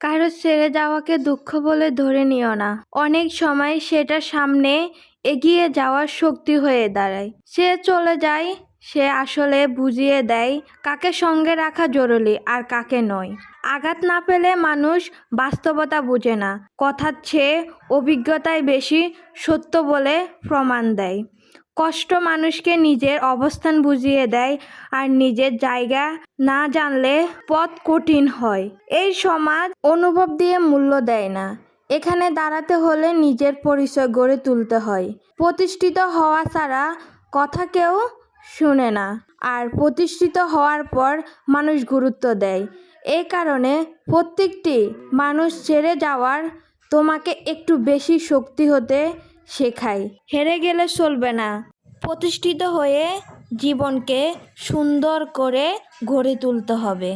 কারো ছেড়ে যাওয়াকে দুঃখ বলে ধরে নিও না। অনেক সময় সেটা সামনে এগিয়ে যাওয়ার শক্তি হয়ে দাঁড়ায়। সে চলে যায়, সে আসলে বুঝিয়ে দেয় কাকে সঙ্গে রাখা জরুরি আর কাকে নয়। আঘাত না পেলে মানুষ বাস্তবতা বুঝে না। কথার চেয়ে অভিজ্ঞতাই বেশি সত্য বলে প্রমাণ দেয়। কষ্ট মানুষকে নিজের অবস্থান বুঝিয়ে দেয়, আর নিজের জায়গা না জানলে পথ কঠিন হয়। এই সমাজ অনুভব দিয়ে মূল্য দেয় না। এখানে দাঁড়াতে হলে নিজের পরিচয় গড়ে তুলতে হয়। প্রতিষ্ঠিত হওয়া ছাড়া কথা কেউ শুনে না, আর প্রতিষ্ঠিত হওয়ার পর মানুষ গুরুত্ব দেয়। এই কারণে প্রত্যেকটি মানুষ ছেড়ে যাওয়ার তোমাকে একটু বেশি শক্তি হতে শেখায়। হেরে গেলে চলবে না, প্রতিষ্ঠিত হয়ে জীবনকে সুন্দর করে গড়ে তুলতে হবে।